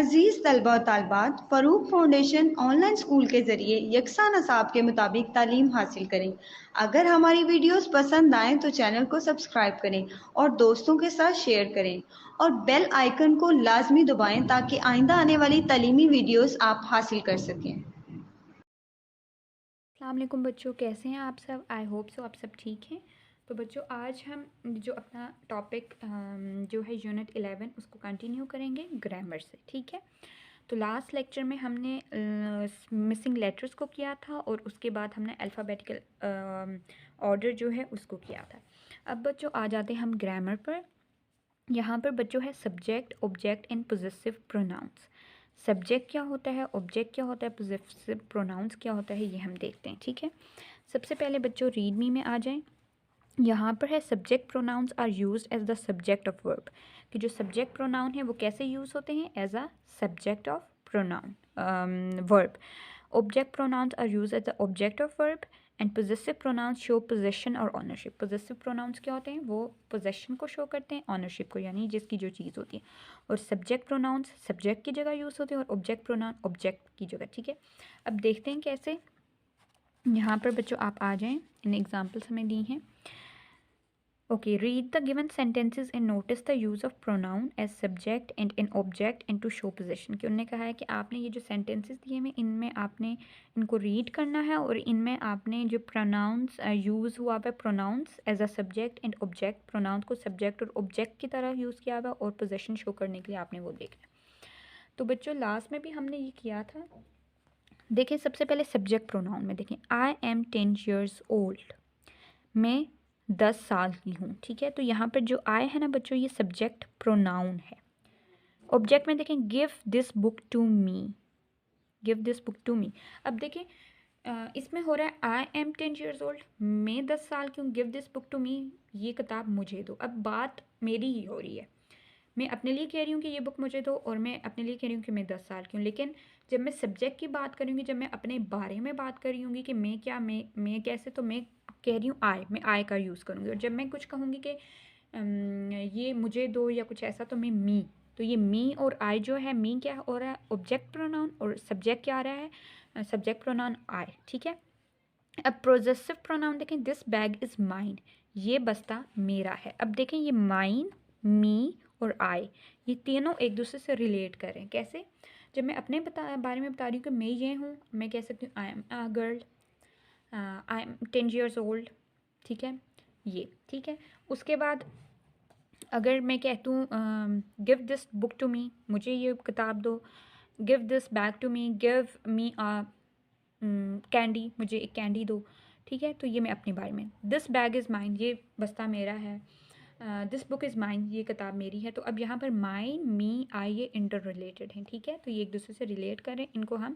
अजीज़ तलबा और तालबात, Farooq foundation online school के ज़रिए यकसा नसाब के मुताबिक तालीम हासिल करें। अगर हमारी वीडियोस पसंद आएँ तो चैनल को सब्सक्राइब करें और दोस्तों के साथ शेयर करें और बेल आइकन को लाजमी दबाएं ताकि आइंदा आने वाली तालीमी वीडियोस आप हासिल कर सकें। अस्सलाम वालेकुम बच्चों, कैसे हैं आप सब? आई होप सो आप सब ठीक हैं। तो बच्चों, आज हम जो अपना टॉपिक जो है यूनिट 11 उसको कंटिन्यू करेंगे ग्रामर से, ठीक है। तो लास्ट लेक्चर में हमने मिसिंग लेटर्स को किया था और उसके बाद हमने अल्फ़ाबेटिकल ऑर्डर जो है उसको किया था। अब बच्चों आ जाते हैं हम ग्रामर पर। यहाँ पर बच्चों है subject, object and possessive pronouns. Subject क्या होता है, ऑब्जेक्ट क्या होता है, पोजेसिव प्रोनाउंस क्या होता है, ये हम देखते हैं, ठीक है। सबसे पहले बच्चों रीड मी में आ जाएं। यहाँ पर है subject pronouns are used as the subject of verb, कि जो सब्जेक्ट प्रोनाउन है वो कैसे यूज़ होते हैं, as a subject of pronoun verb. Object pronouns are use as the object of verb and possessive pronouns show possession और ownership. Possessive pronouns क्या होते हैं, वो पोजेशन को शो करते हैं, ऑनरशिप को, यानी जिसकी जो चीज़ होती है। और सब्जेक्ट प्रोनाउंस सब्जेक्ट की जगह यूज़ होते हैं और ऑब्जेक्ट प्रोनाउन ऑब्जेक्ट की जगह, ठीक है। अब देखते हैं कैसे। यहाँ पर बच्चों आप आ जाएं, इन एग्जाम्पल्स हमें दी हैं। Okay, read the given sentences and notice the use of pronoun as subject and an object and to show possession। कि उन्होंने कहा है कि आपने ये जो सेंटेंसेस दिए हैं इनमें आपने इनको रीड करना है और इनमें आपने जो प्रोनाउंस यूज़ हुआ है, pronouns as a subject and object, pronouns को सब्जेक्ट और ऑब्जेक्ट की तरह यूज़ किया हुआ और पोजेशन शो करने के लिए आपने वो देखना। तो बच्चों लास्ट में भी हमने ये किया था। देखें सबसे पहले सब्जेक्ट प्रोनाउन में देखें, आई एम 10 years old, मैं 10 साल की हूँ, ठीक है। तो यहाँ पर जो आई है ना बच्चों, ये सब्जेक्ट प्रोनाउन है। ऑब्जेक्ट में देखें, give this book to me, give this book to me. अब देखें इसमें हो रहा है आई एम 10 years old, मैं 10 साल की हूँ, give this book to me, ये किताब मुझे दो। अब बात मेरी ही हो रही है, मैं अपने लिए कह रही हूँ कि ये बुक मुझे दो और मैं अपने लिए कह रही हूँ कि मैं 10 साल की हूँ। लेकिन जब मैं सब्जेक्ट की बात करूँगी, जब मैं अपने बारे में बात कर रही हूँगी कि मैं क्या, मैं कैसे, तो मैं कह रही हूँ आई, मैं आई का यूज़ करूँगी। और जब मैं कुछ कहूँगी कि ये मुझे दो या कुछ ऐसा, तो मैं मी। तो ये मी और आई जो है, मी क्या हो रहा है, ऑब्जेक्ट प्रोनाउन, और सब्जेक्ट क्या आ रहा है, सब्जेक्ट प्रोनाउन आई, ठीक है। अब पोजेसिव प्रोनाउन देखें, दिस बैग इज़ माइन, ये बस्ता मेरा है। अब देखें ये माइन, मी और आई, ये तीनों एक दूसरे से रिलेट करें। कैसे? जब मैं अपने बारे में बता रही हूँ कि मैं ये हूँ, मैं कह सकती हूँ I am a girl, I am 10 years old, ठीक है, ये ठीक है। उसके बाद अगर मैं कहती हूँ give this book to me, मुझे ये किताब दो, give this bag to me, give me candy, मुझे एक कैंडी दो, ठीक है। तो ये मैं अपने बारे में, दिस बैग इज़ माइन, ये बस्ता मेरा है, दिस बुक इज़ माइन, ये किताब मेरी है। तो अब यहाँ पर माइन, मी, आई, ये इंटर रिलेटेड हैं, ठीक है। तो ये एक दूसरे से रिलेट करें, इनको हम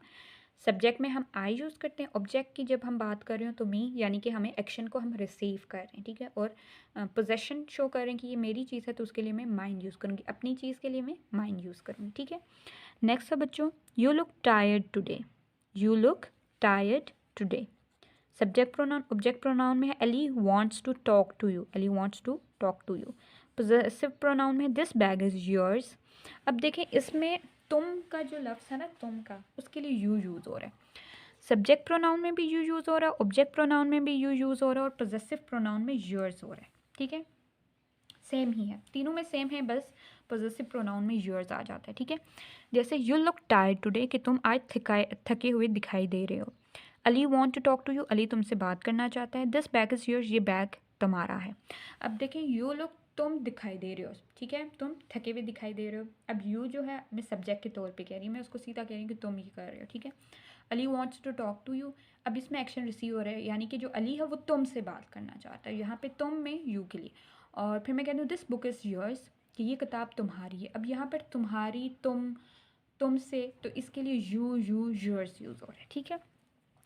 सब्जेक्ट में हम आई यूज़ करते हैं, ऑब्जेक्ट की जब हम बात कर रहे हो तो मी, यानी कि हमें एक्शन को हम रिसीव कर रहे हैं, ठीक है। और पोजेशन शो कर रहे हैं कि ये मेरी चीज़ है, तो उसके लिए मैं माइंड यूज़ करूँगी, अपनी चीज़ के लिए मैं माइंड यूज़ करूँगी, ठीक है। नेक्स्ट है बच्चों, you look tired today, you look tired today. Subject pronoun, object pronoun में है Ali wants to talk to you, Ali wants to talk to you. Possessive pronoun में दिस बैग इज़ योर्स। अब देखें इसमें तुम का जो लफ्ज़ है ना, तुम का, उसके लिए यू यूज़ हो रहा है। सब्जेक्ट प्रोनाउन में भी यू यूज़ हो रहा है, ऑब्जेक्ट प्रोनाउन में भी यू यूज़ हो रहा है और पोजेसिव प्रोनाउन में योर्स हो रहा है, ठीक है। सेम ही है, तीनों में सेम है, बस पोजेसिव प्रोनाउन में योर्स आ जाता है, ठीक है। जैसे यू लुक टायर्ड टुडे, कि तुम आज थके हुए दिखाई दे रहे हो। Ali want to talk to you, Ali तुमसे बात करना चाहता है। दिस बैग इज़ योर्स, ये बैग तुम्हारा है। अब देखें यू लुक, तुम दिखाई दे रहे हो, ठीक है, तुम थके हुए दिखाई दे रहे हो। अब यू जो है मैं सब्जेक्ट के तौर पे कह रही हूँ, मैं उसको सीधा कह रही हूँ कि तुम ये कर रहे हो, ठीक है। Ali wants to talk to you, अब इसमें एक्शन रिसीव हो रहा है, यानी कि जो अली है वो तुमसे बात करना चाहता है, यहाँ पे तुम में यू के लिए। और फिर मैं कहती हूँ दिस बुक इज़ योर्स, कि ये किताब तुम्हारी है। अब यहाँ पर तुम्हारी, तुमसे, तो इसके लिए यू योर्स यूज़ हो रहा है, ठीक है।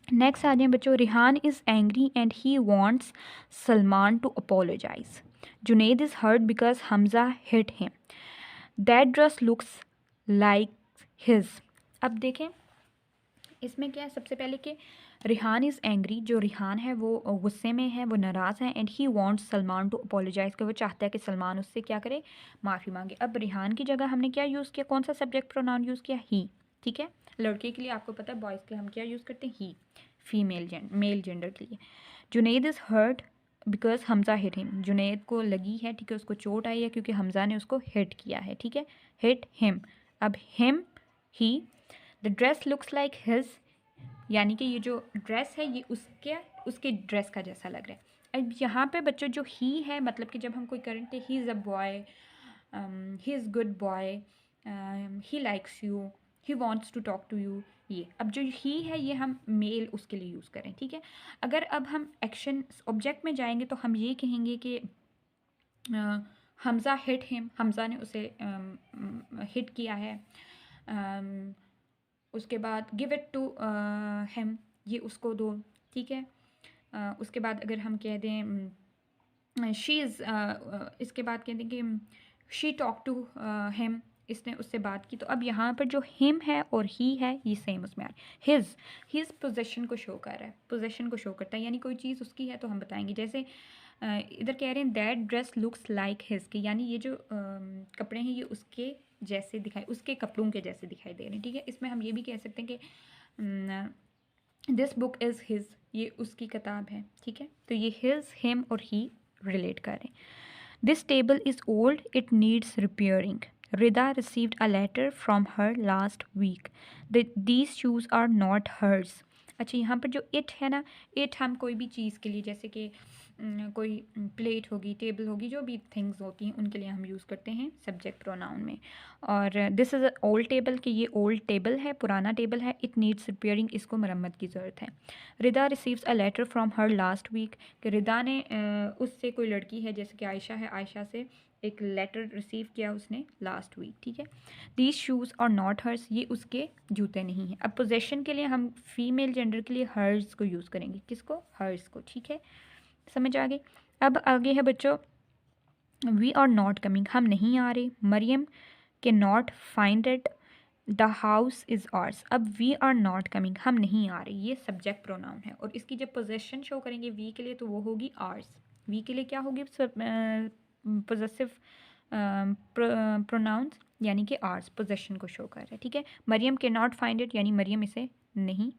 नेक्स्ट आ जाए बच्चों, Rihan is angry and he wants Salman to apologise. Junaid is hurt because Hamza hit him. That dress looks like his. अब देखें इसमें क्या है, सबसे पहले कि रिहान इज़ एंग्री, जो रिहान है वो गुस्से में है, वो नाराज़ है। And he wants Salman to apologise, कि वो चाहता है कि सलमान उससे क्या करे, माफ़ी मांगे। अब रिहान की जगह हमने क्या यूज़ किया, कौन सा सब्जेक्ट प्रोनाउन यूज़ किया, ही। ठीक है, लड़के के लिए आपको पता है, बॉयज़ के लिए हम क्या यूज़ करते हैं, ही। मेल जेंडर के लिए। Junaid is hurt because Hamza hit him, Junaid को लगी है, ठीक है, उसको चोट आई है क्योंकि हमज़ा ने उसको हिट किया है। ठीक है, हिट हिम। अब him, he. The dress looks like his, यानी कि ये जो ड्रेस है ये उसके ड्रेस का जैसा लग रहा है। अब यहाँ पे बच्चों जो ही है, मतलब कि जब हम कोई current he is a boy, he is good boy, he likes you, he wants to talk to you, ये अब जो ही है ये हम मेल उसके लिए यूज़ करें। ठीक है, अगर अब हम एक्शन ऑब्जेक्ट में जाएंगे तो हम ये कहेंगे कि हमज़ा हिट हिम, हमज़ा ने उसे हिट किया है। उसके बाद गिव इट टू हिम, ये उसको दो। ठीक है, उसके बाद अगर हम कह दें शी इज़, इसके बाद कह दें कि शी टॉक टू हिम, इसने उससे बात की। तो अब यहाँ पर जो हिम है और ही है ये सेम उसमें आ रहा है। हिज पोजेशन को शो कर रहा है, पोजेशन को शो करता है, यानी कोई चीज़ उसकी है तो हम बताएंगे। जैसे इधर कह रहे हैं that dress looks like his, के यानी ये जो कपड़े हैं ये उसके जैसे दिखाई, उसके कपड़ों के जैसे दिखाई दे रहे हैं। ठीक है, इसमें हम ये भी कह सकते हैं कि दिस बुक इज़ हिज, ये उसकी किताब है। ठीक है, तो ये हिज, हिम और ही रिलेट कर रहे हैं। This table is old, it needs repairing. Rida received a letter from her last week, these shoes are not hers. अच्छा, यहाँ पर जो इट है ना, इट हम कोई भी चीज़ के लिए, जैसे कि कोई प्लेट होगी, टेबल होगी, जो भी थिंग्स होती हैं उनके लिए हम यूज़ करते हैं सब्जेक्ट प्रोनाउन में। और this is a old table, कि ये ओल्ड टेबल है, पुराना टेबल है। इट नीड्स रिपेयरिंग, इसको मरम्मत की ज़रूरत है। Rida receives a letter from her last week, कि रिदा ने उससे, कोई लड़की है जैसे कि आयशा है, आयशा से एक लेटर रिसीव किया उसने लास्ट वीक। ठीक है, these shoes are not hers, ये उसके जूते नहीं हैं। अब पोजेशन के लिए हम फीमेल जेंडर के लिए हर्स को यूज़ करेंगे, किसको, हर्स को। ठीक है, समझ आ गई। अब आगे है बच्चों, वी आर नॉट कमिंग, हम नहीं आ रहे। Mariam can not find it, the house is ours. अब वी आर नॉट कमिंग, हम नहीं आ रहे, ये सब्जेक्ट प्रोनाउन है, और इसकी जब पोजेशन शो करेंगे वी के लिए तो वो होगी आर्स। वी के लिए क्या होगी, पोजेसिव प्रोनाउंस, यानी कि आर्स पोजेशन को शो कर रहा है। ठीक है, Maryam can not find it, यानी मरियम इसे नहीं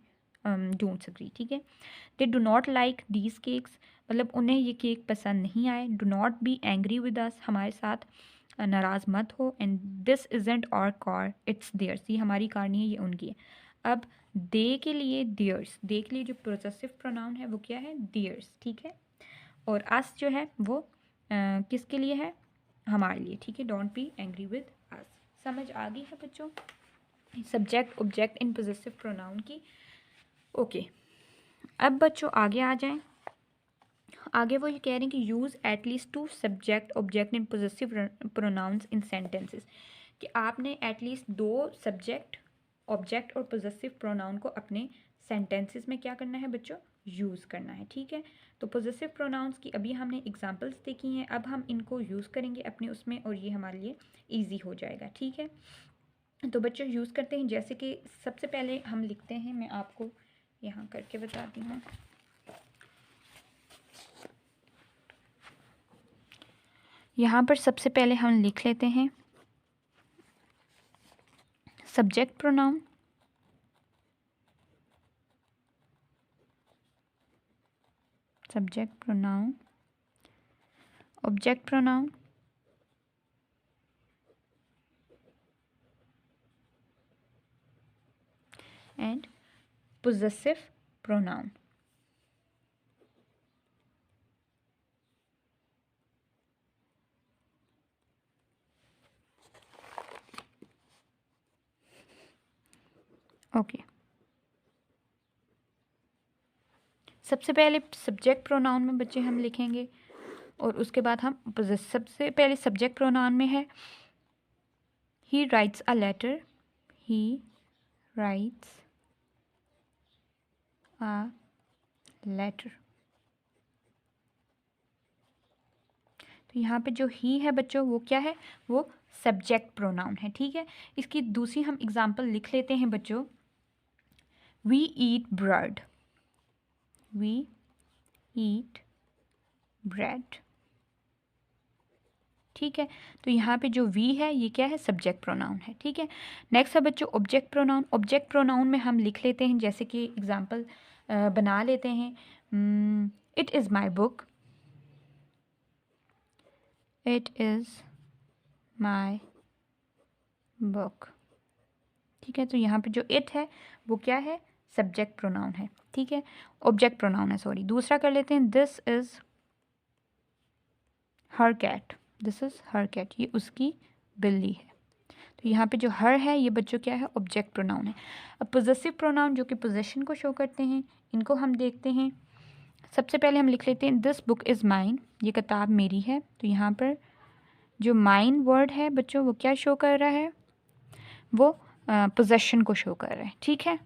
ढूंढ सकती। ठीक है, they do not like these cakes, मतलब उन्हें ये केक पसंद नहीं आए। Do not be angry with us, हमारे साथ नाराज़ मत हो। And this isn't our car, it's theirs, ये हमारी कार नहीं है, ये उनकी है। अब दे के लिए देयर्स, दे के लिए जो पोजेसिव प्रोनाउन है वो क्या है, देयर्स। ठीक है, और अस जो है वो किसके लिए है, हमारे लिए। ठीक है, डोंट बी एंग्री विद अस। समझ आ गई है बच्चों subject object in possessive pronoun की। ओके, अब बच्चों आगे आ जाएं। आगे वो ये कह रहे हैं कि use at least two subject object in possessive pronouns in sentences, कि आपने एटलीस्ट 2 सब्जेक्ट ऑब्जेक्ट और पोजेसिव प्रोनाउन को अपने सेंटेंसेस में क्या करना है बच्चों, यूज़ करना है। ठीक है, तो पोजेसिव प्रोनाउंस की अभी हमने एग्जांपल्स देखी हैं, अब हम इनको यूज़ करेंगे अपने उसमें, और ये हमारे लिए ईजी हो जाएगा। ठीक है, तो बच्चों यूज़ करते हैं। जैसे कि सबसे पहले हम लिखते हैं, मैं आपको यहाँ करके बताती हूँ। यहाँ पर सबसे पहले हम लिख लेते हैं subject pronoun, subject pronoun, object pronoun, and possessive pronoun. Okay, सबसे पहले सब्जेक्ट प्रोनाउन में बच्चे हम लिखेंगे, और उसके बाद हम सबसे पहले सब्जेक्ट प्रोनाउन में है he writes a letter, he writes a letter. तो यहाँ पे जो ही है बच्चों वो क्या है, वो सब्जेक्ट प्रोनाउन है। ठीक है, इसकी दूसरी हम एग्जांपल लिख लेते हैं बच्चों। We eat bread, we eat bread. ठीक है, तो यहाँ पे जो वी है ये क्या है, सब्जेक्ट प्रोनाउन है। ठीक है, नेक्स्ट है बच्चों ऑब्जेक्ट प्रोनाउन। ऑब्जेक्ट प्रोनाउन में हम लिख लेते हैं, जैसे कि एग्जांपल बना लेते हैं, it is my book, it is my book. ठीक है, तो यहाँ पे जो इट है वो क्या है, सब्जेक्ट प्रोनाउन है। ठीक है, ऑब्जेक्ट प्रोनाउन है, सॉरी। दूसरा कर लेते हैं, this is her cat, this is her cat, ये उसकी बिल्ली है। तो यहाँ पे जो हर है ये बच्चों क्या है, ऑब्जेक्ट प्रोनाउन है। अब पोजेसिव प्रोनाउन जो कि पोजेशन को शो करते हैं, इनको हम देखते हैं। सबसे पहले हम लिख लेते हैं, दिस बुक इज़ माइन, ये किताब मेरी है। तो यहाँ पर जो माइन वर्ड है बच्चों वो क्या शो कर रहा है, वो पोजेशन को शो कर रहा है। ठीक है,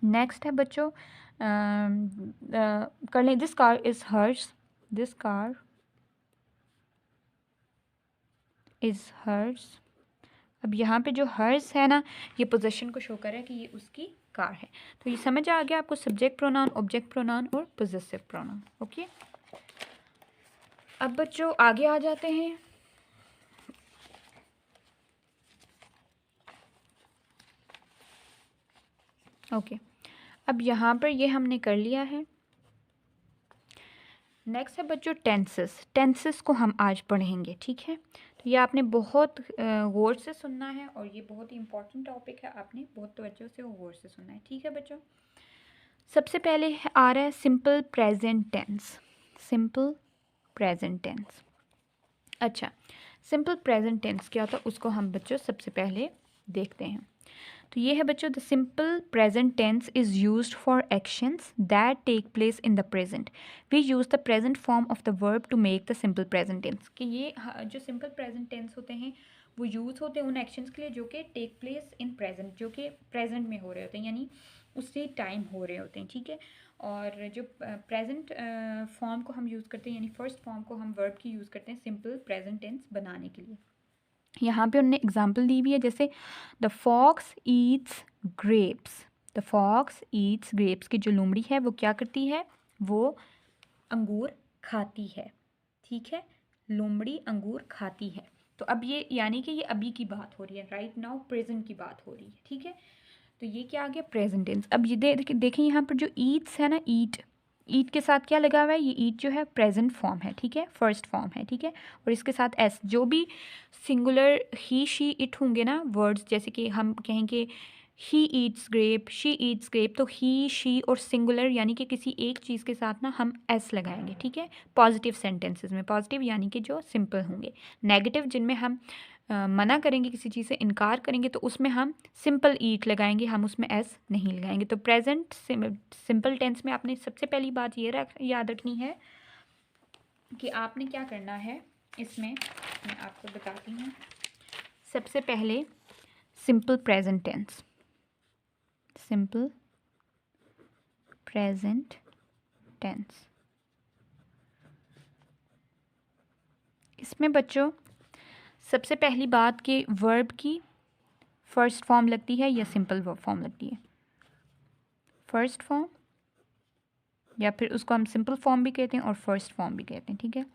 नेक्स्ट है बच्चों, कर लें, this car is hers, this car is hers. अब यहाँ पे जो हर्स है ना, ये पोजेशन को शो कर रहा है कि ये उसकी कार है। तो ये समझ आ गया आपको, सब्जेक्ट प्रोनाउन, ऑब्जेक्ट प्रोनाउन और पोजेसिव प्रोनाउन। ओके, अब बच्चों आगे आ जाते हैं। ओके, अब यहाँ पर ये हमने कर लिया है। नेक्स्ट है बच्चों टेंसेस। टेंसेस को हम आज पढ़ेंगे। ठीक है, तो ये आपने बहुत गौर से सुनना है और ये बहुत ही इंपॉर्टेंट टॉपिक है, आपने बहुत तवज्जो से गौर से सुनना है। ठीक है बच्चों, सबसे पहले आ रहा है simple present tense. Simple present tense, अच्छा, सिंपल प्रेजेंट टेंस क्या होता है उसको हम बच्चों सबसे पहले देखते हैं। तो ये है बच्चों, the simple present tense is used for actions that take place in the present. We use the present form of the verb to make the simple present tense. कि ये जो सिंपल प्रेजेंट टेंस होते हैं वो use होते हैं उन actions के लिए जो कि टेक प्लेस इन प्रेजेंट, जो कि प्रेजेंट में हो रहे होते हैं, यानी उससे टाइम हो रहे होते हैं। ठीक है, और जो प्रेजेंट फॉर्म को हम यूज़ करते हैं, यानी फर्स्ट फॉर्म को हम वर्ब की यूज़ करते हैं सिंपल प्रेजेंट टेंस बनाने के लिए। यहाँ पे उन्होंने एग्जाम्पल दी हुई है, जैसे the fox eats grapes. The fox eats grapes की जो लोमड़ी है वो क्या करती है, वो अंगूर खाती है। ठीक है, लोमड़ी अंगूर खाती है। तो अब ये यानी कि ये अभी की बात हो रही है, राइट नाउ प्रेजेंट की बात हो रही है। ठीक है, तो ये क्या आ गया, प्रेजेंट टेंस। अब ये देखें यहाँ पर जो ईट्स है ना, ईट, ईट के साथ क्या लगा हुआ है, ये ईट जो है प्रेजेंट फॉर्म है। ठीक है, फर्स्ट फॉर्म है। ठीक है, और इसके साथ एस, जो भी सिंगुलर ही शी इट होंगे ना वर्ड्स, जैसे कि हम कहेंगे he eats grape, she eats grape, तो ही शी और सिंगुलर यानी कि किसी एक चीज़ के साथ ना हम एस लगाएंगे। ठीक है, पॉजिटिव सेंटेंसेस में, पॉजिटिव यानी कि जो सिंपल होंगे। नेगेटिव जिनमें हम मना करेंगे, किसी चीज़ से इनकार करेंगे, तो उसमें हम सिंपल ईट लगाएंगे, हम उसमें एस नहीं लगाएंगे। तो प्रेजेंट सिंपल टेंस में आपने सबसे पहली बात ये याद रखनी है कि आपने क्या करना है इसमें, मैं आपको बताती हूँ। सबसे पहले simple present tense, simple present tense, इसमें बच्चों सबसे पहली बात कि वर्ब की फर्स्ट फॉर्म लगती है या सिंपल वर्ब फॉर्म लगती है, फर्स्ट फॉर्म, या फिर उसको हम सिंपल फॉर्म भी कहते हैं और फर्स्ट फॉर्म भी कहते हैं। ठीक है,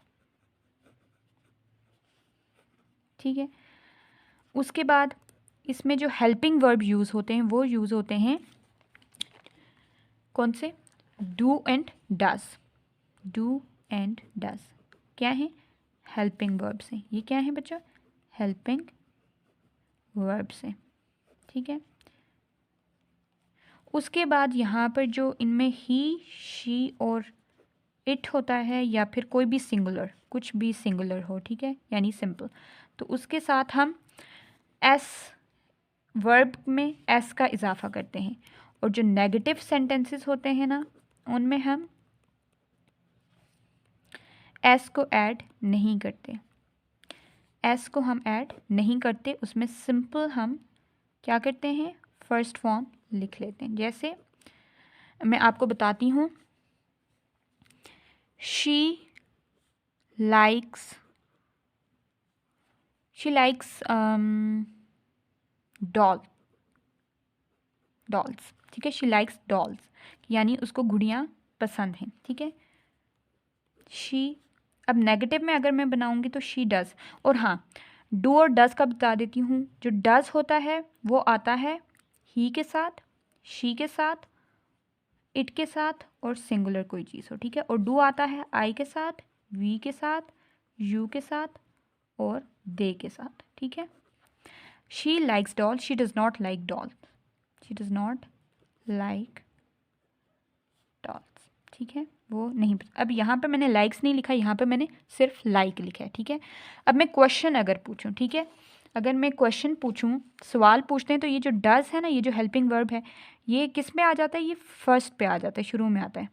ठीक है, उसके बाद इसमें जो हेल्पिंग वर्ब यूज़ होते हैं वो यूज़ होते हैं कौन से, do and does. Do and does क्या है, हेल्पिंग वर्ब से। ये क्या है बच्चों, हेल्पिंग वर्ब से। ठीक है, उसके बाद यहाँ पर जो इनमें ही शी और इट होता है, या फिर कोई भी सिंगुलर, कुछ भी सिंगुलर हो, ठीक है, यानी सिंपल, तो उसके साथ हम एस, वर्ब में एस का इजाफा करते हैं। और जो नेगेटिव सेंटेंसेस होते हैं ना, उनमें हम एस को ऐड नहीं करते, एस को हम ऐड नहीं करते, उसमें सिंपल हम क्या करते हैं, फर्स्ट फॉर्म लिख लेते हैं। जैसे मैं आपको बताती हूँ, शी लाइक्स डॉल्स। ठीक है, शी लाइक्स डॉल्स, यानी उसको गुड़ियाँ पसंद हैं, ठीक है। शी, अब नेगेटिव में अगर मैं बनाऊंगी तो शी डज़, और हाँ डू और डज़ का बता देती हूँ। जो डज़ होता है वो आता है ही के साथ, शी के साथ, इट के साथ और सिंगुलर कोई चीज़ हो, ठीक है। और डू आता है आई के साथ, वी के साथ, यू के साथ और दे के साथ, ठीक है। She likes doll, she does not like doll, she does not like dolls, ठीक है, वो नहीं। अब यहाँ पे मैंने लाइक्स नहीं लिखा, यहाँ पे मैंने सिर्फ लाइक लिखा है, ठीक है। अब मैं क्वेश्चन अगर पूछूं, ठीक है, अगर मैं क्वेश्चन पूछूं, सवाल पूछते हैं, तो ये जो डज है ना, ये जो हेल्पिंग वर्ब है, ये किस में आ जाता है? ये फर्स्ट पे आ जाता है, शुरू में आता है।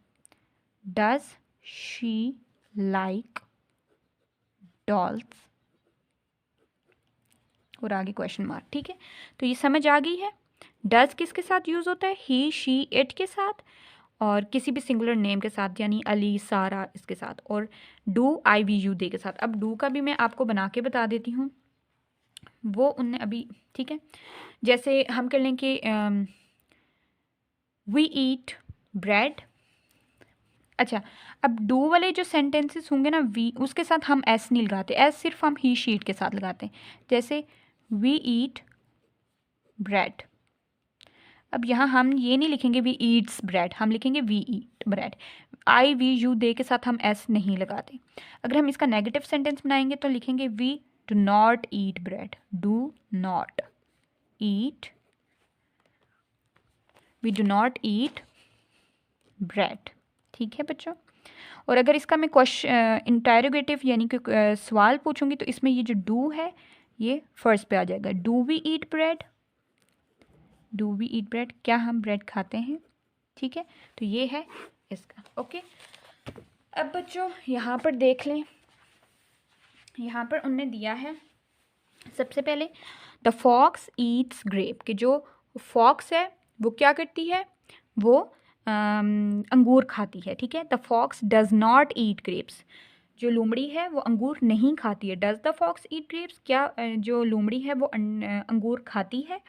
डज शी लाइक डॉल्स, और आगे क्वेश्चन मार्क, ठीक है। तो ये समझ आ गई है। डज किसके साथ यूज़ होता है? ही, शी, इट के साथ, और किसी भी सिंगुलर नेम के साथ, यानी अली, सारा, इसके साथ। और do I we you they के साथ। अब डू का भी मैं आपको बना के बता देती हूँ, वो उनने अभी, ठीक है। जैसे हम कर लें कि वी ईट ब्रेड। अच्छा, अब डू वाले जो सेंटेंसेस होंगे ना, वी उसके साथ हम एस नहीं लगाते, एस सिर्फ हम ही शीट के साथ लगाते हैं। जैसे वी ईट ब्रेड, अब यहाँ हम ये नहीं लिखेंगे वी ईट्स ब्रेड, हम लिखेंगे we eat bread. I we you they के साथ हम एस नहीं लगाते। अगर हम इसका नेगेटिव सेंटेंस बनाएंगे तो लिखेंगे we do not eat bread, do not eat, we do not eat bread, ठीक है बच्चों। और अगर इसका मैं क्वेश्चन इंटेरोगेटिव यानी कि सवाल पूछूंगी, तो इसमें ये जो डू है ये फर्स्ट पे आ जाएगा। Do we eat bread, do we eat bread, क्या हम ब्रेड खाते हैं, ठीक है। तो ये है इसका, ओके। अब बच्चों यहाँ पर देख लें, यहाँ पर उनने दिया है सबसे पहले द फॉक्स ईट्स ग्रेप, कि जो फॉक्स है वो क्या करती है, वो अंगूर खाती है, ठीक है। The fox does not eat grapes, जो लोमड़ी है वो अंगूर नहीं खाती है। Does the fox eat grapes, क्या जो लोमड़ी है वो अंगूर खाती है।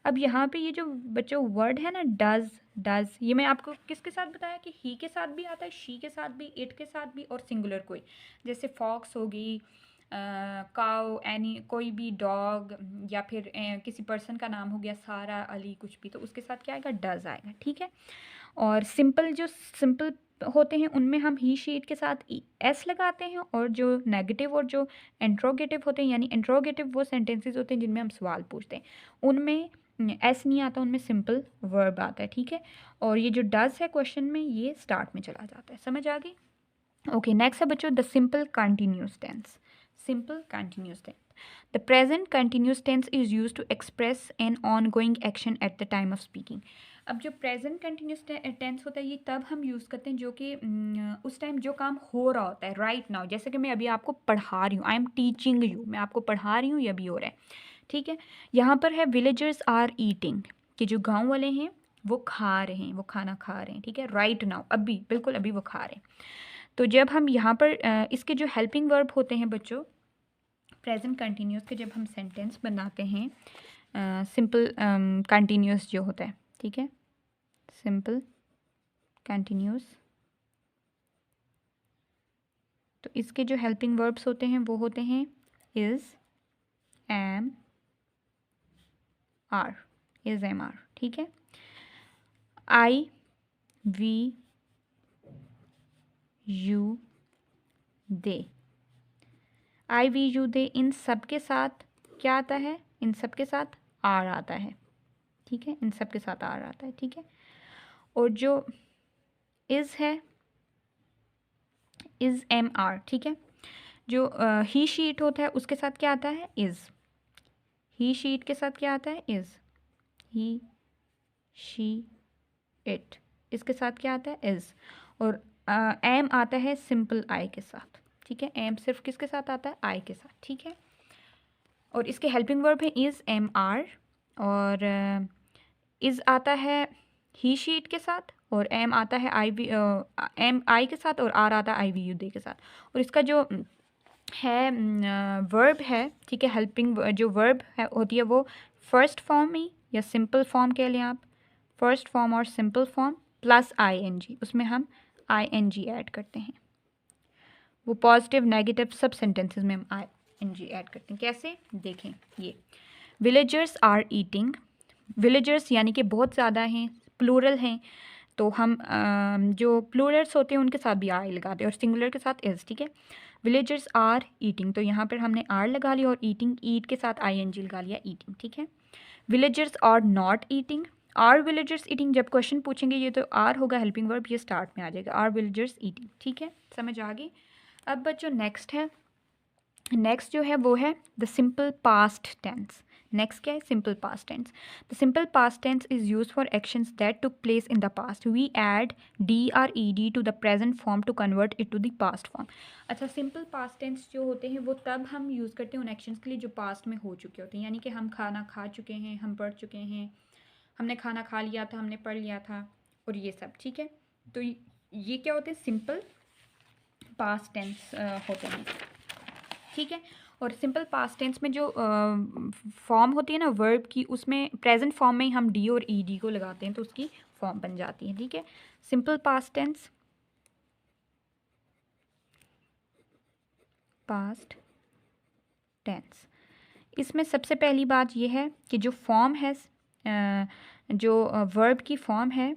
अब यहाँ पे ये जो बच्चों वर्ड है ना डज, डज, ये मैं आपको किसके साथ बताया कि ही के साथ भी आता है, शी के साथ भी, इट के साथ भी, और सिंगुलर कोई, जैसे फॉक्स होगी, काउ, एनी, कोई भी डॉग, या फिर किसी पर्सन का नाम हो गया सारा, अली, कुछ भी, तो उसके साथ क्या आएगा? डज आएगा, ठीक है। और सिंपल, जो सिंपल होते हैं उनमें हम ही शीट के साथ एस लगाते हैं, और जो नेगेटिव और जो इंट्रोगेटिव होते हैं, यानी इंट्रोगेटिव वो सेंटेंसेस होते हैं जिनमें हम सवाल पूछते हैं, उनमें एस नहीं आता, उनमें सिंपल वर्ब आता है, ठीक है। और ये जो डज है क्वेश्चन में, ये स्टार्ट में चला जाता है। समझ आ गई? ओके, नेक्स्ट है बच्चों the simple continuous tense. Simple continuous tense, the present continuous tense is used to express an ongoing action at the time of speaking. अब जो प्रेजेंट कंटिन्यूस टेंस होता है, ये तब हम यूज़ करते हैं जो कि उस टाइम जो काम हो रहा होता है, राइट नाउ। जैसे कि मैं अभी आपको पढ़ा रही हूँ, आई एम टीचिंग यू, मैं आपको पढ़ा रही हूँ, ये अभी हो रहा है, ठीक है। यहाँ पर है विलेजर्स आर ईटिंग, कि जो गाँव वाले हैं वो खा रहे हैं, वो खाना खा रहे हैं, ठीक है। राइट नाउ, अभी, बिल्कुल अभी वो खा रहे हैं। तो जब हम यहाँ पर इसके जो हेल्पिंग वर्ब होते हैं बच्चों, प्रेजेंट कंटिन्यूस के, जब हम सेंटेंस बनाते हैं, सिंपल कंटिन्यूस जो होता है, ठीक है, सिंपल कंटिन्यूस, तो इसके जो हेल्पिंग वर्ब्स होते हैं वो होते हैं is, am, are, is, am, are, ठीक है। I, we, you, they, I, we, you, they, इन सब के साथ क्या आता है? इन सब के साथ आर आता है, ठीक है, इन सब के साथ आर आता है, ठीक है। और जो इज़ है, इज़, एम, आर, ठीक है। जो ही शीट होता है उसके साथ क्या आता है? इज़। ही शीट के साथ क्या आता है? इज़। ही, शी, इट, इसके साथ क्या आता है? इज़। और एम आता है सिंपल आई के साथ, ठीक है। एम सिर्फ किसके साथ आता है? आई के साथ, ठीक है। और इसके हेल्पिंग वर्ब है इज़, एम, आर, और इज़ आता है ही शीट के साथ, और एम आता है आई वी, एम आई के साथ, और आर आता है आई वी यू दे के साथ। और इसका जो है वर्ब है, ठीक है, हेल्पिंग जो वर्ब है होती है वो फर्स्ट फॉर्म ही, या सिंपल फॉर्म कह लें आप, फर्स्ट फॉर्म और simple form plus I N G, उसमें हम ING ऐड करते हैं। वो पॉजिटिव नेगेटिव सब सेंटेंसेस में हम ING ऐड करते हैं। कैसे देखें, ये विलेजर्स आर ईटिंग, विलेजर्स यानी कि बहुत ज़्यादा हैं, प्लूरल हैं, तो हम जो प्लूरल्स होते हैं उनके साथ भी आई लगाते हैं और सिंगुलर के साथ इज। ठीक है, विलेजर्स आर ईटिंग, तो यहाँ पर हमने आर लगा लिया और ईटिंग, ईट के साथ ING लगा लिया, ईटिंग। ठीक है, villagers are not eating, are villagers eating, जब क्वेश्चन पूछेंगे ये तो आर होगा हेल्पिंग वर्ब, ये स्टार्ट में आ जाएगा, आर विलेजर्स ईटिंग। ठीक है, समझ आ गई। अब बच्चों नेक्स्ट है, नेक्स्ट जो है वो है the simple past tense. Next क्या है, simple past tense. The simple past tense is use for actions that took place in the past, we add DRED to the present form to convert it to the past form. अच्छा, simple past tense जो होते हैं वो तब हम use करते हैं उन एक्शंस के लिए जो पास्ट में हो चुके होते हैं, यानी कि हम खाना खा चुके हैं, हम पढ़ चुके हैं, हमने खाना खा लिया था, हमने पढ़ लिया था, और ये सब। ठीक है, तो ये क्या होते हैं, सिंपल पास्ट टेंस होते हैं। ठीक है, और सिंपल पास्ट टेंस में जो फॉर्म होती है ना वर्ब की, उसमें प्रेजेंट फॉर्म में ही हम डी और ईडी को लगाते हैं तो उसकी फॉर्म बन जाती है। ठीक है, simple past tense, past tense, इसमें सबसे पहली बात यह है कि जो फॉर्म है, जो वर्ब की फॉर्म है,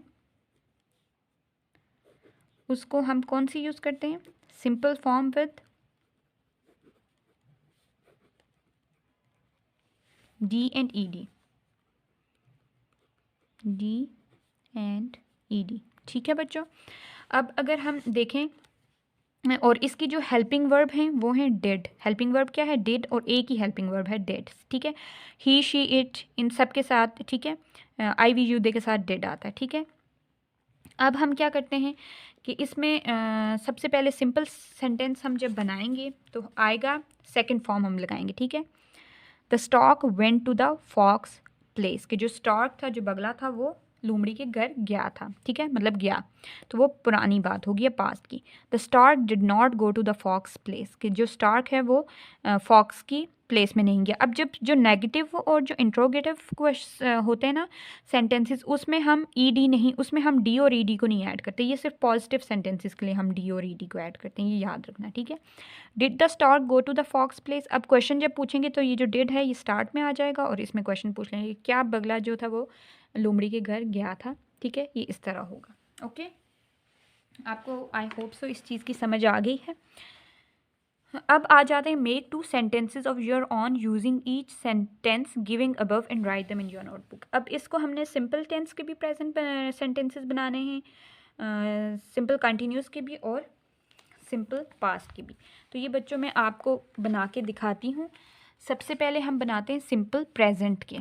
उसको हम कौन सी यूज़ करते हैं, simple form with D and ED, D and ED। ठीक है बच्चों, अब अगर हम देखें, और इसकी जो हेल्पिंग वर्ब हैं वो हैं डिड। हेल्पिंग वर्ब क्या है, डिड, और एक ही हेल्पिंग वर्ब है डिड। ठीक है, ही शी इट, इन सब के साथ, ठीक है, IVUD के साथ डिड आता है। ठीक है, अब हम क्या करते हैं कि इसमें सबसे पहले सिंपल सेंटेंस हम जब बनाएंगे तो आएगा, सेकंड फॉर्म हम लगाएंगे। ठीक है, the stork went to the fox place, कि जो स्टॉक था, जो बगला था, वो लोमड़ी के घर गया था। ठीक है, मतलब गया, तो वो पुरानी बात होगी, पास्ट की। The stork did not go to the fox place, कि जो स्टार्क है वो फॉक्स की प्लेस में नहीं गया। अब जब जो नेगेटिव और जो इंट्रोगेटिव होते हैं ना सेंटेंसेस, उसमें हम ईडी नहीं, उसमें हम डी और ईडी को नहीं ऐड करते, ये सिर्फ पॉजिटिव सेंटेंसेस के लिए हम डी और ईडी को ऐड करते हैं, ये याद रखना। ठीक है, did the stork go to the fox place, अब क्वेश्चन जब पूछेंगे तो ये जो डिड है ये स्टार्ट में आ जाएगा और इसमें क्वेश्चन पूछ लेंगे क्या बगला जो था वो लोमड़ी के घर गया था। ठीक है, ये इस तरह होगा। ओके, आपको आई होप सो इस चीज़ की समझ आ गई है। अब आ जाते हैं make 2 sentences of your on using each sentence giving above and write them in your notebook. अब इसको हमने सिंपल टेंस के भी प्रेजेंट सेंटेंसेस बनाने हैं, सिंपल कंटिन्यूस के भी और सिंपल पास्ट की भी। तो ये बच्चों मैं आपको बना के दिखाती हूँ। सबसे पहले हम बनाते हैं सिंपल प्रेजेंट के,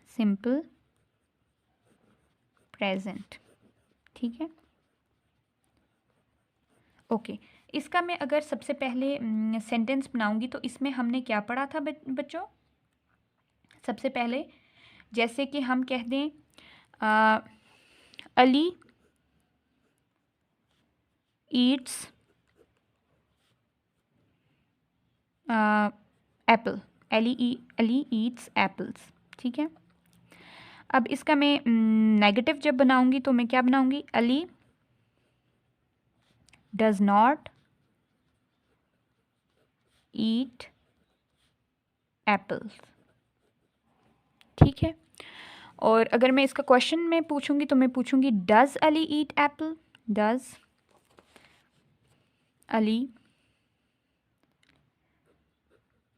सिंपल प्रेजेंट। ठीक है, ओके, इसका मैं अगर सबसे पहले सेंटेंस बनाऊंगी तो इसमें हमने क्या पढ़ा था बच्चों, सबसे पहले जैसे कि हम कह दें Ali Yeats Apple, Ali Yeats apples. ठीक है, अब इसका मैं नेगेटिव जब बनाऊंगी तो मैं क्या बनाऊंगी, Ali does not eat apples. ठीक है, और अगर मैं इसका क्वेश्चन में पूछूंगी तो मैं पूछूंगी does Ali eat Apple, does Ali,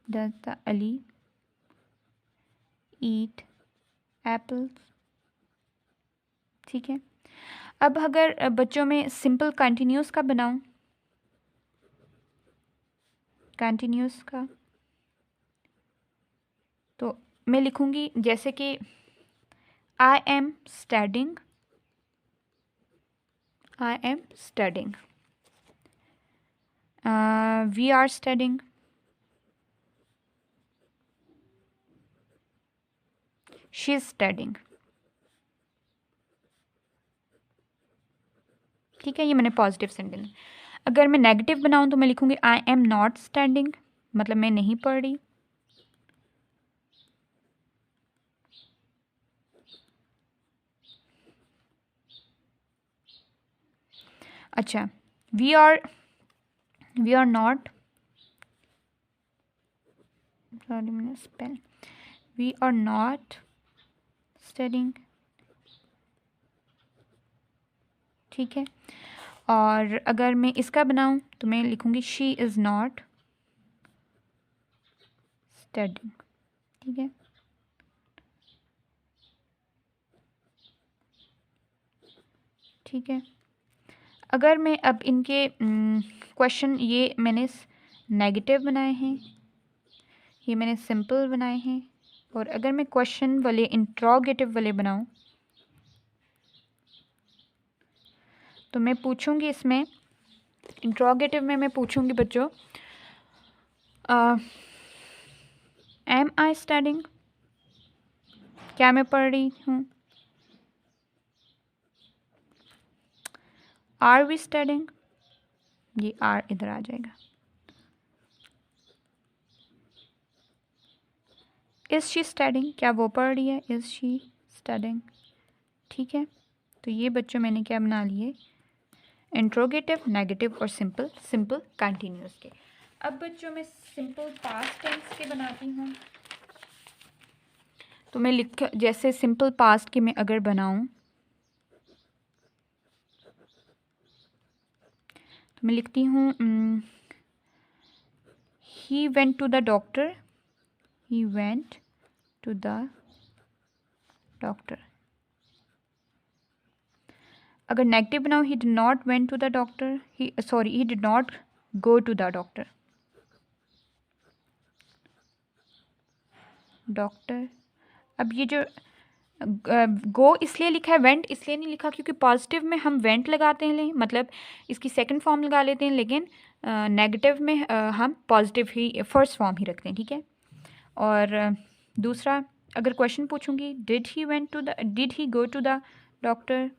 does the Ali eat apples. ठीक है, अब अगर बच्चों में सिंपल कंटिन्यूस का बनाऊं, कंटिन्यूस का, तो मैं लिखूंगी जैसे कि I am studying, I am studying, we are studying, she is studying. ठीक है, ये मैंने पॉजिटिव सेंटेंस। अगर मैं नेगेटिव बनाऊं तो मैं लिखूंगी आई एम नॉट स्टडिंग, मतलब मैं नहीं पढ़ रही, अच्छा, वी आर नॉट, सॉरी मैंने spell, we are not studying, ठीक है। और अगर मैं इसका बनाऊं तो मैं लिखूंगी शी इज़ नॉट स्टडिंग, ठीक है। ठीक है, अगर मैं अब इनके क्वेश्चन, ये मैंने नेगेटिव बनाए हैं, ये मैंने सिंपल बनाए हैं, और अगर मैं क्वेश्चन वाले इंट्रोगेटिव वाले बनाऊं तो मैं पूछूंगी इसमें, इंट्रोगेटिव में मैं पूछूंगी बच्चों एम आई स्टडिंग, क्या मैं पढ़ रही हूँ। आर वी स्टडिंग, ये आर इधर आ जाएगा। इज़ शी स्टडिंग, क्या वो पढ़ रही है, इज़ शी स्टडिंग, ठीक है। तो ये बच्चों मैंने क्या बना लिए, इंट्रोगेटिव, नेगेटिव और सिंपल, सिंपल कंटिन्यूस के। अब बच्चों मैं सिंपल पास्ट टेंस के बनाती हूँ। तो मैं जैसे सिंपल पास्ट के मैं अगर बनाऊँ तो मैं लिखती हूँ he went to the doctor, he went to the doctor. अगर नेगेटिव बनाओ, he did not went to the doctor, he did not go to the doctor, doctor. अब ये जो गो इसलिए लिखा है, वेंट इसलिए नहीं लिखा क्योंकि पॉजिटिव में हम वेंट लगाते हैं, मतलब इसकी सेकंड फॉर्म लगा लेते हैं, लेकिन नेगेटिव में हम पॉजिटिव ही फर्स्ट फॉर्म ही रखते हैं, ठीक है। और दूसरा, अगर क्वेश्चन पूछूंगी, did he go to the doctor,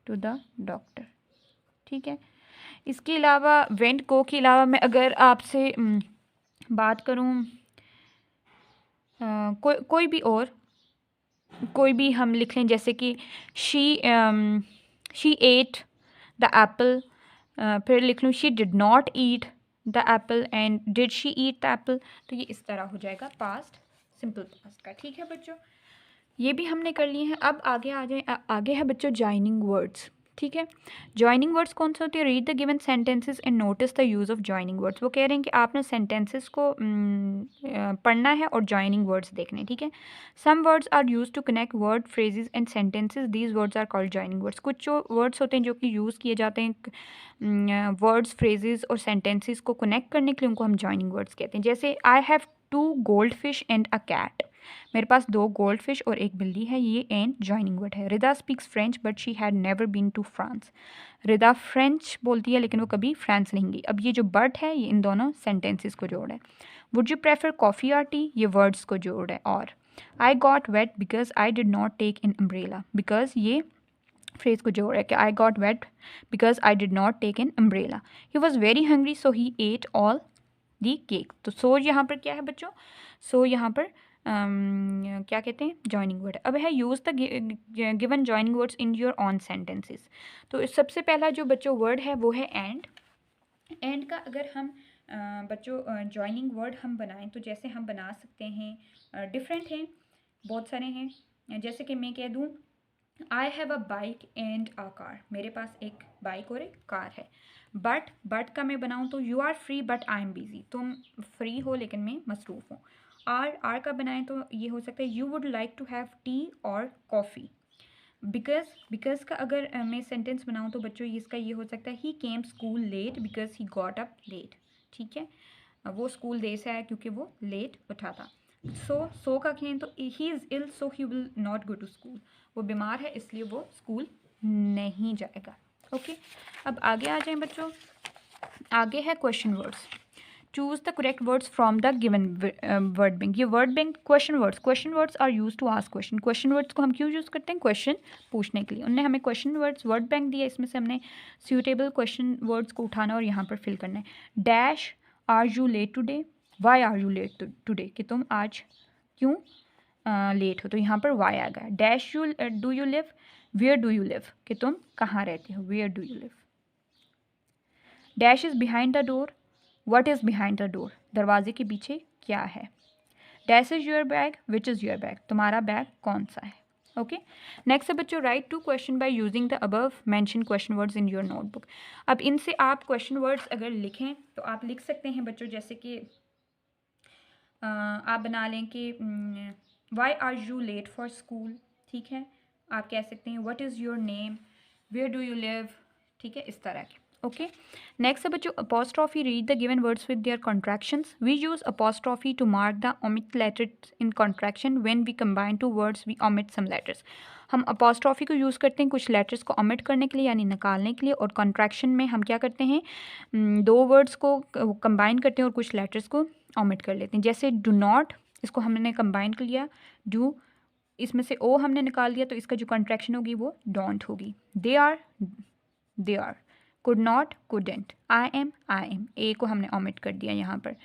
to the doctor, ठीक है। इसके अलावा वेंट गो के अलावा मैं अगर आपसे बात करूं कोई भी और, कोई भी हम लिख लें, जैसे कि शी एट द एप्पल, फिर लिख लूँ she did not eat the Apple and did she eat the Apple. तो ये इस तरह हो जाएगा पास्ट, सिंपल पास्ट का, ठीक है बच्चों। ये भी हमने कर लिए हैं। अब आगे आ जाए, आगे है बच्चों जॉइनिंग वर्ड्स, ठीक है। जॉइनिंग वर्ड्स कौन से होते हैं, read the given sentences and notice the use of joining words. वो कह रहे हैं कि आपने सेंटेंसेस को पढ़ना है और जॉइनिंग वर्ड्स देखने, ठीक है। Some words are use to connect word, phrases and sentences, these words are called joining words. कुछ जो वर्ड्स होते हैं जो कि यूज़ किए जाते हैं वर्ड्स, फ्रेजेस और सेंटेंसेस को कनेक्ट करने के लिए, उनको हम जॉइनिंग वर्ड्स कहते हैं। जैसे I have 2 goldfish and a cat, मेरे पास 2 गोल्ड फिश और एक बिल्ली है, ये एंड जॉइनिंग वर्ड है। Rida speaks French but she had never been to France, Rida French बोलती है लेकिन वो कभी फ्रांस नहीं गई। अब ये जो बट है ये इन दोनों सेंटेंसेस को जोड़ है। वुड यू प्रेफर कॉफ़ी और टी, ये वर्ड्स को जोड़ है। और I got wet because I did not take an umbrella, because ये फ्रेज को जोड़ है कि I got wet because I did not take an umbrella. He was very hungry so he ate all the cake. तो so यहाँ पर क्या है बच्चों, सो यहाँ पर क्या कहते हैं, जॉइनिंग वर्ड। अब है use the given joining words in your on sentences. तो सबसे पहला जो बच्चों वर्ड है वो है एंड। एंड का अगर हम बच्चों जॉइनिंग वर्ड हम बनाएं तो जैसे हम बना सकते हैं, डिफरेंट हैं, बहुत सारे हैं। जैसे कि मैं कह दूँ I have a bike and a car, मेरे पास एक बाइक और एक कार है। बट का मैं बनाऊँ तो you are free but I am busy, तुम फ्री हो लेकिन मैं मसरूफ़ हूँ। आर का बनाएं तो ये हो सकता है you would like to have tea और कॉफ़ी। बिकॉज का अगर मैं सेंटेंस बनाऊँ तो बच्चों इसका ये हो सकता है he came school late because he got up late, ठीक है। वो स्कूल देर से आया क्योंकि वो लेट उठा था। सो का कहें तो he is ill so he will not go to school, वो बीमार है इसलिए वो स्कूल नहीं जाएगा। ओके, अब आगे आ जाएं बच्चों, आगे है question words. Choose the correct words from the given word bank. ये word bank question words are use to ask question. Question words को हम क्यों यूज़ करते हैं, क्वेश्चन पूछने के लिए। उन्होंने हमें क्वेश्चन वर्ड्स वर्ड बैंक दिया, इसमें से हमने सूटेबल क्वेश्चन वर्ड्स को उठाना और यहाँ पर फिल करना है। Dash are you late today, why are you late today, कि तुम आज क्यों लेट हो तो यहाँ पर वाई आ गया। Dash you do you live, where do you live, कि तुम कहाँ रहते हो, where do you live. Dash is behind the door, what is behind the door, दरवाजे के पीछे क्या है। Dash is your bag, which is your bag, तुम्हारा बैग कौन सा है। ओके, नेक्स्ट है बच्चों, write two question by using the above mention question words in your notebook. अब इनसे आप क्वेश्चन वर्ड्स अगर लिखें तो आप लिख सकते हैं बच्चों, जैसे कि आप बना लें कि why are you late for school, ठीक है। आप कह सकते हैं what is your name, where do you live, ठीक है, इस तरह के। ओके, नेक्स्ट है बच्चों, apostrophe, read the given words with their contractions. We use apostrophe to mark the omit letters in contraction when we combine two words we omit some letters. हम apostrophe को use करते हैं कुछ letters को omit करने के लिए यानी निकालने के लिए, और कॉन्ट्रैक्शन में हम क्या करते हैं, दो वर्ड्स को कंबाइन करते हैं और कुछ लेटर्स को ओमिट कर लेते हैं। जैसे डू नॉट, इसको हमने कंबाइन कर लिया, डू, इसमें से ओ हमने निकाल दिया तो इसका जो कॉन्ट्रैक्शन होगी वो डोंट होगी। They are, could not, couldn't, I am, a को हमने ओमिट कर दिया यहाँ पर।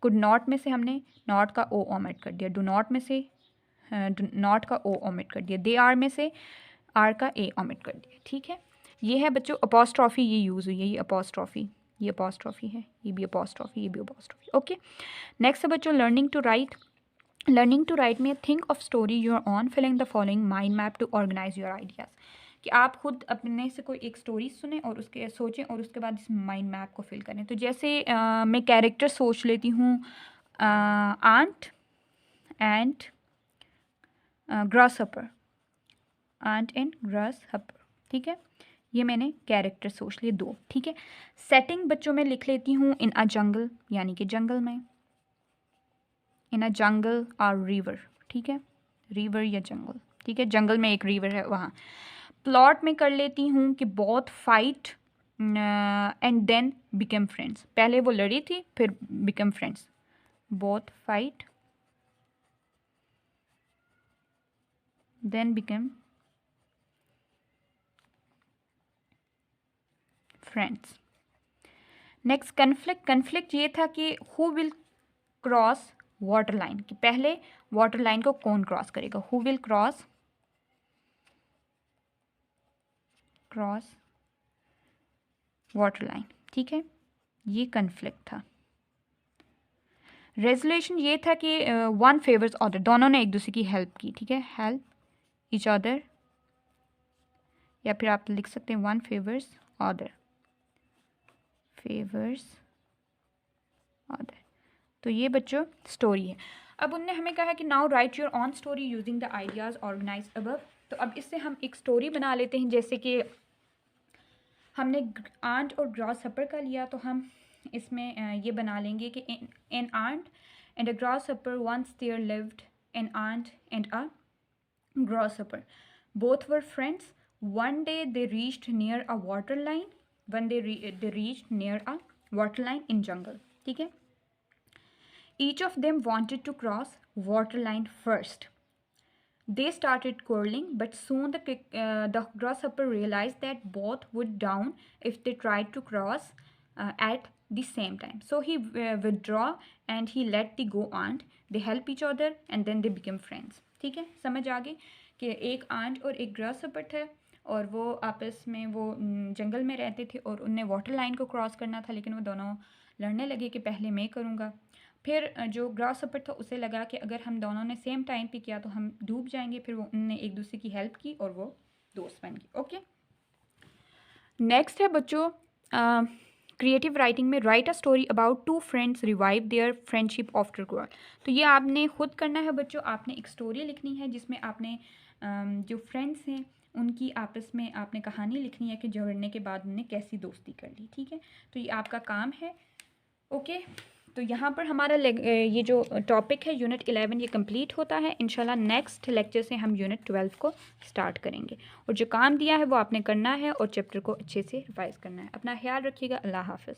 कुड नॉट में से हमने नॉट का ओ ओमिट कर दिया, डू नॉट में से नॉट का ओ ओमिट कर दिया, दे आर में से आर का ए ओमिट कर दिया, ठीक है। ये है बच्चों अपॉस्ट्रॉफी, ये यूज़ हुई है, ये अपॉस्ट्रॉफी है, ये भी अपॉस्ट्रॉफी, ये भी अपॉस्ट्रॉफी। ओके, नेक्स्ट है बच्चों learning to write. Learning to write में think of story your own, filling the following mind map to organize your ideas, कि आप खुद अपने से कोई एक स्टोरी सुने और उसके सोचें और उसके बाद इस माइंड मैप को फिल करें। तो जैसे मैं कैरेक्टर सोच लेती हूँ, ant and grasshopper, ant and grasshopper, ठीक है, ये मैंने कैरेक्टर सोच लिए दो, ठीक है। सेटिंग बच्चों में लिख लेती हूँ इन अ जंगल, यानी कि जंगल में, इन अ जंगल और रिवर, ठीक है, रिवर या जंगल, ठीक है, जंगल में एक रिवर है वहाँ। प्लॉट में कर लेती हूँ कि both fight and then become friends, पहले वो लड़ी थी फिर become friends, both fight then become friends. Next conflict, conflict ये था कि who will cross water line, कि पहले वाटर लाइन को कौन क्रॉस करेगा, who will cross water line, ठीक है, ये कन्फ्लिक्ट था। रेजोल्यूशन ये था कि वन फेवर्स अदर, दोनों ने एक दूसरे की हेल्प की, ठीक है, हेल्प ईच अदर, या फिर आप लिख सकते हैं वन फेवर्स अदर, तो ये बच्चों स्टोरी है। अब उनने हमें कहा कि now write your own story using the ideas organise above. तो अब इससे हम एक स्टोरी बना लेते हैं, जैसे कि हमने आंट और ग्रासहॉपर का लिया तो हम इसमें ये बना लेंगे कि an ant and a grasshopper once there lived an ant and a grasshopper, both were friends, one day they reached near a water line, they reached near a water line in jungle, ठीक है। Each of them wanted to cross water line first. They started quarreling, but soon the grasshopper realized that both would drown if they tried to cross at the same time. So he withdrew and he let the go aunt. They help each other and then they became friends. ठीक है, समझ आ गई कि एक aunt और एक grasshopper थे और वो आपस में वो जंगल में रहते थे और उन्हें वाटर लाइन को क्रॉस करना था, लेकिन वो दोनों लड़ने लगे कि पहले मैं करूँगा। फिर जो ग्रासहॉपर था उसे लगा कि अगर हम दोनों ने सेम टाइम पे किया तो हम डूब जाएंगे, फिर वो उनने एक दूसरे की हेल्प की और वो दोस्त बन गए। ओके, नेक्स्ट है बच्चों क्रिएटिव राइटिंग में write a story about two friends revive their friendship after grower. तो ये आपने खुद करना है बच्चों, आपने एक स्टोरी लिखनी है जिसमें आपने जो फ्रेंड्स हैं उनकी आपस में आपने कहानी लिखनी है कि झगड़ने के बाद उन्होंने कैसी दोस्ती कर ली, ठीक है। तो ये आपका काम है। ओके, तो यहाँ पर हमारा ये जो टॉपिक है यूनिट 11 ये कंप्लीट होता है। इंशाल्लाह नेक्स्ट लेक्चर से हम यूनिट 12 को स्टार्ट करेंगे और जो काम दिया है वो आपने करना है और चैप्टर को अच्छे से रिवाइज करना है। अपना ख्याल रखिएगा। अल्लाह हाफ़िज़।